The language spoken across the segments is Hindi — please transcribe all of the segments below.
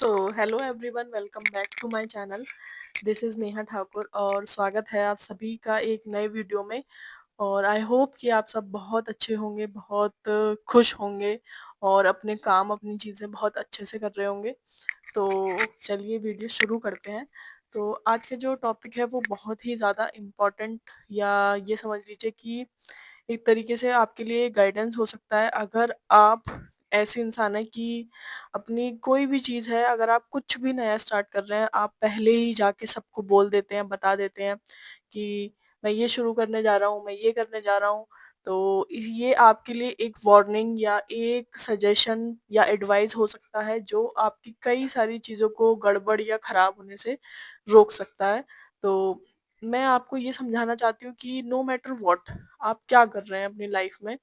So hello everyone, welcome back to my channel. This is Neha Thakur और स्वागत है आप सभी का एक नए वीडियो में। और आई होप कि आप सब बहुत अच्छे होंगे, बहुत खुश होंगे और अपने काम अपनी चीज़ें बहुत अच्छे से कर रहे होंगे। तो चलिए वीडियो शुरू करते हैं। तो आज का जो टॉपिक है वो बहुत ही ज़्यादा इम्पोर्टेंट, या ये समझ लीजिए कि एक तरीके से आपके लिए गाइडेंस हो सकता है। अगर आप ऐसे इंसान हैं कि अपनी कोई भी चीज़ है, अगर आप कुछ भी नया स्टार्ट कर रहे हैं, आप पहले ही जाके सबको बोल देते हैं, बता देते हैं कि मैं ये शुरू करने जा रहा हूँ, मैं ये करने जा रहा हूँ। तो ये आपके लिए एक वार्निंग या एक सजेशन या एडवाइस हो सकता है, जो आपकी कई सारी चीज़ों को गड़बड़ या खराब होने से रोक सकता है। तो मैं आपको ये समझाना चाहती हूँ कि नो मैटर व्हाट आप क्या कर रहे हैं अपनी लाइफ में,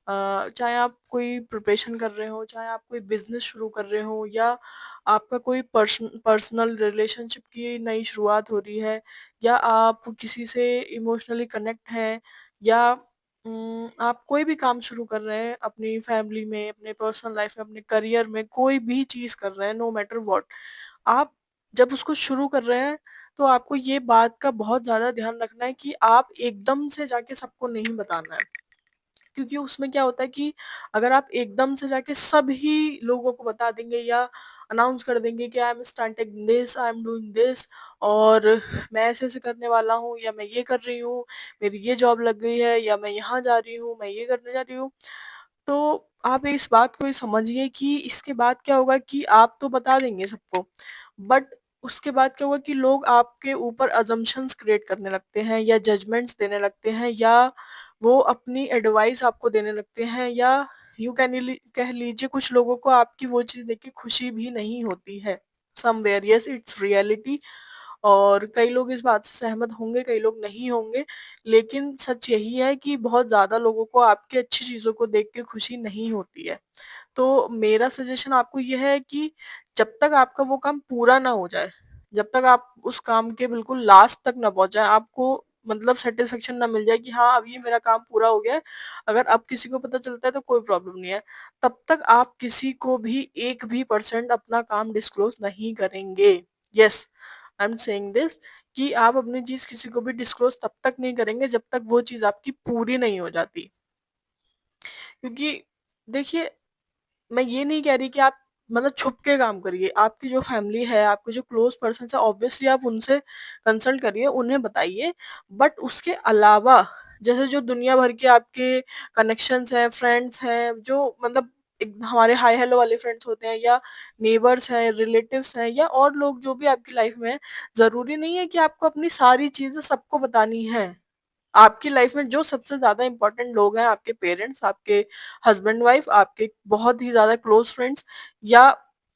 चाहे आप कोई प्रिपरेशन कर रहे हो, चाहे आप कोई बिजनेस शुरू कर रहे हो, या आपका कोई पर्सनल रिलेशनशिप की नई शुरुआत हो रही है, या आप किसी से इमोशनली कनेक्ट हैं, या आप कोई भी काम शुरू कर रहे हैं अपनी फैमिली में, अपने पर्सनल लाइफ में, अपने करियर में, कोई भी चीज़ कर रहे हैं, नो मैटर व्हाट आप जब उसको शुरू कर रहे हैं, तो आपको ये बात का बहुत ज़्यादा ध्यान रखना है कि आप एकदम से जाके सबको नहीं बताना है। क्योंकि उसमें क्या होता है कि अगर आप एकदम से जाके सभी लोगों को बता देंगे या अनाउंस कर देंगे कि I am starting this, I am doing this, और मैं ऐसे-ऐसे करने वाला हूँ, या मैं ये कर रही हूँ, मेरी ये जॉब लग गई है, या मैं यहाँ जा रही हूँ, मैं ये करने जा रही हूँ। तो आप इस बात को ये समझिए कि इसके बाद क्या होगा कि आप तो बता देंगे सबको, बट उसके बाद क्या होगा कि लोग आपके ऊपर अजम्पशंस क्रिएट करने लगते हैं, या जजमेंट्स देने लगते हैं, या वो अपनी एडवाइस आपको देने लगते हैं, या यूँ कह लीजिए कुछ लोगों को आपकी वो चीज़ देख के खुशी भी नहीं होती है। Somewhere yes, it's reality. और कई लोग इस बात से सहमत होंगे, कई लोग नहीं होंगे, लेकिन सच यही है कि बहुत ज़्यादा लोगों को आपकी अच्छी चीज़ों को देख के खुशी नहीं होती है। तो मेरा सजेशन आपको ये है कि जब तक आपका वो काम पूरा ना हो जाए, जब तक आप उस काम के बिल्कुल लास्ट तक ना पहुँच जाएँ, आपको मतलब सैटिस्फैक्शन ना मिल जाए कि हाँ, अब ये मेरा काम पूरा हो गया है। अगर अब किसी को पता चलता है तो कोई प्रॉब्लम नहीं है। तब तक आप किसी को भी 1 भी परसेंट अपना काम डिस्क्लोज़ नहीं करेंगे। Yes, I am saying this कि आप अपनी चीज़ किसी को भी डिस्क्लोज़ तब तक नहीं करेंगे जब तक वो चीज़ आपकी पूरी नहीं हो जाती। क्योंकि देखिए, मैं ये नहीं कह रही कि आप मतलब छुप के काम करिए। आपकी जो फैमिली है, आपके जो क्लोज़ पर्सन्स हैं, ऑब्वियसली आप उनसे कंसल्ट करिए, उन्हें बताइए। बट उसके अलावा जैसे जो दुनिया भर के आपके कनेक्शंस हैं, फ्रेंड्स हैं, जो मतलब एक हमारे हाय हेलो वाले फ्रेंड्स होते हैं, या नेबर्स हैं, रिलेटिव्स हैं, या और लोग जो भी आपकी लाइफ में हैं, ज़रूरी नहीं है कि आपको अपनी सारी चीज़ें सबको बतानी हैं। आपकी लाइफ में जो सबसे ज़्यादा इम्पोर्टेंट लोग हैं, आपके पेरेंट्स, आपके हस्बैंड वाइफ, आपके बहुत ही ज़्यादा क्लोज़ फ्रेंड्स, या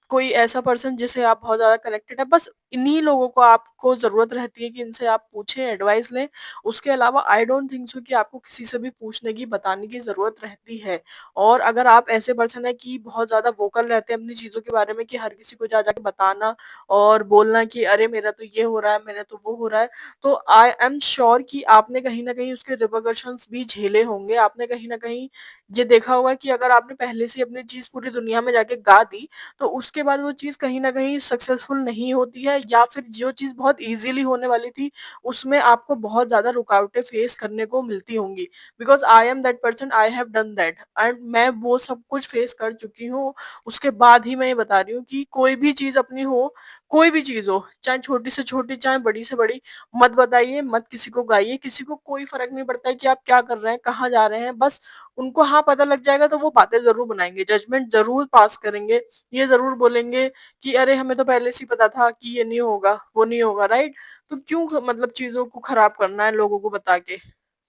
कोई ऐसा पर्सन जिससे आप बहुत ज़्यादा कनेक्टेड हैं, बस इन्हीं लोगों को आपको ज़रूरत रहती है कि इनसे आप पूछें, एडवाइस लें। उसके अलावा आई डोंट थिंक सो कि आपको किसी से भी पूछने की, बताने की ज़रूरत रहती है। और अगर आप ऐसे पर्सन हैं कि बहुत ज़्यादा वोकल रहते हैं अपनी चीज़ों के बारे में, कि हर किसी को जा-जा के बताना और बोलना कि अरे मेरा तो ये हो रहा है, मेरा तो वो हो रहा है, तो आई एम श्योर कि आपने कहीं न कहीं उसके रिपरकशंस भी झेले होंगे। आपने कहीं न कहीं ये देखा होगा कि अगर आपने पहले से अपनी चीज़ पूरी दुनिया में जाके गा दी, तो उसके बाद वो चीज़ कहीं न कहीं सक्सेसफुल नहीं होती है, या फिर जो चीज़ बहुत ईज़िली होने वाली थी, उसमें आपको बहुत ज़्यादा रुकावटें फेस करने को मिलती होंगी। Because I am that person, I have done that, and मैं वो सब कुछ फेस कर चुकी हूँ। उसके बाद ही मैं ये बता रही हूँ कि कोई भी चीज़ अपनी हो, कोई भी चीज़ हो, चाहे छोटी से छोटी, चाहे बड़ी से बड़ी, मत बताइए, मत किसी को गाइए, किसी को कोई फ़र्क नहीं पड़ता है कि आप क्या कर रहे हैं, कहाँ जा रहे हैं, बस उनको हाँ, पता लग जाएगा तो वो बातें ज़रूर बनाएँगे, जजमेंट ज़रूर पास करेंगे, ये ज़रूर बोलेंगे कि अरे! हमें तो पहले से ही पता था कि ये नहीं होगा, वो नहीं होगा, राइट? तो क्यों मतलब चीज़ों को खराब करना है लोगों को बता के?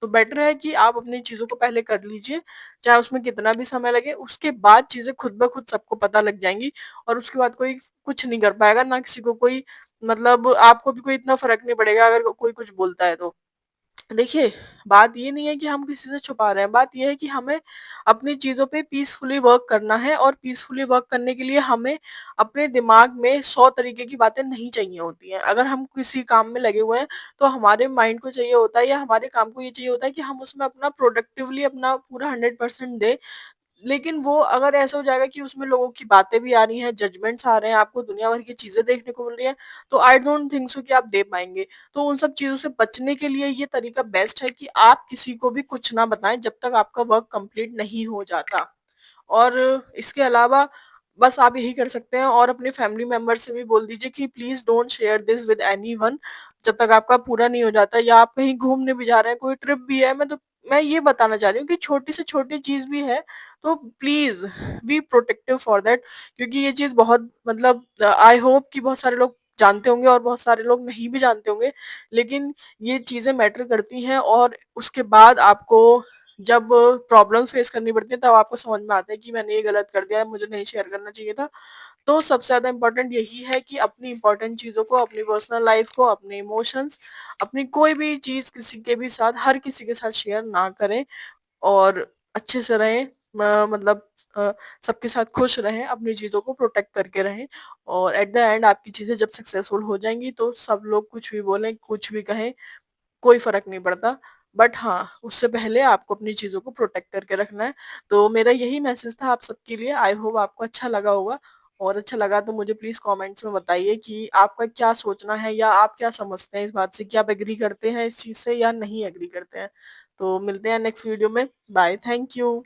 तो बेटर है कि आप अपनी चीज़ों को पहले कर लीजिए, चाहे उसमें कितना भी समय लगे, उसके बाद चीज़ें खुद ब खुद सबको पता लग जाएँगी, और उसके बाद कोई कुछ नहीं कर पाएगा, ना किसी को कोई मतलब आपको भी कोई इतना फ़र्क नहीं पड़ेगा अगर कोई कुछ बोलता है तो। देखिए, बात ये नहीं है कि हम किसी से छुपा रहे हैं, बात ये है कि हमें अपनी चीज़ों पे पीसफुली वर्क करना है, और पीसफुली वर्क करने के लिए हमें अपने दिमाग में 100 तरीके की बातें नहीं चाहिए होती हैं। अगर हम किसी काम में लगे हुए हैं, तो हमारे माइंड को चाहिए होता है, या हमारे काम को ये चाहिए होता है कि हम उसमें अपना प्रोडक्टिवली अपना पूरा 100% दें, लेकिन वो अगर ऐसा हो जाएगा कि उसमें लोगों की बातें भी आ रही हैं, जजमेंट्स आ रहे हैं, आपको दुनिया भर की चीज़ें देखने को मिल रही हैं, तो आई डोंट थिंक सो कि आप दे पाएँगे। तो उन सब चीज़ों से बचने के लिए ये तरीका बेस्ट है कि आप किसी को भी कुछ ना बताएँ जब तक आपका वर्क कंप्लीट नहीं हो जाता। और इसके अलावा बस आप यही कर सकते हैं और अपने फैमिली मेंबर से भी बोल दीजिए कि please don't share this with anyone जब तक आपका पूरा नहीं हो जाता, या आप कहीं घूमने भी जा रहे हैं, कोई ट्रिप भी है, मैं ये बताना चाह रही हूँ कि छोटी से छोटी चीज़ भी है, तो please be protective for that, क्योंकि ये चीज़ बहुत मतलब आई होप कि बहुत सारे लोग जानते होंगे और बहुत सारे लोग नहीं भी जानते होंगे। लेकिन ये चीज़ें मैटर करती हैं और उसके बाद आपको जब प्रॉब्लम्स फेस करनी पड़ती है तब आपको समझ में आता है कि मैंने ये गलत कर दिया है, मुझे नहीं शेयर करना चाहिए था। तो सबसे ज़्यादा इम्पोर्टेंट यही है कि अपनी इम्पोर्टेंट चीज़ों को, अपनी पर्सनल लाइफ़ को, अपने इमोशंस, अपनी कोई भी चीज़ किसी के भी साथ, हर किसी के साथ शेयर ना करें और अच्छे से रहें। मतलब अ, सबके साथ खुश रहें, अपनी चीज़ों को प्रोटेक्ट करके रहें और एट द एंड आपकी चीज़ें जब सक्सेसफुल हो जाएँगी तो सब लोग कुछ भी बोलें, कुछ भी कहें, कोई फ़र्क नहीं पड़ता। बट हाँ, उससे पहले आपको अपनी चीज़ों को प्रोटेक्ट करके रखना है। तो मेरा यही मैसेज था आप सबके लिए। आई होप आपको अच्छा लगा होगा और अच्छा लगा तो मुझे प्लीज़ कमेंट्स में बताइए कि आपका क्या सोचना है या आप क्या समझते हैं इस बात से कि आप एग्री करते हैं इस चीज़ से या नहीं एग्री करते हैं। तो मिलते हैं नेक्स्ट वीडियो में। Bye, thank you.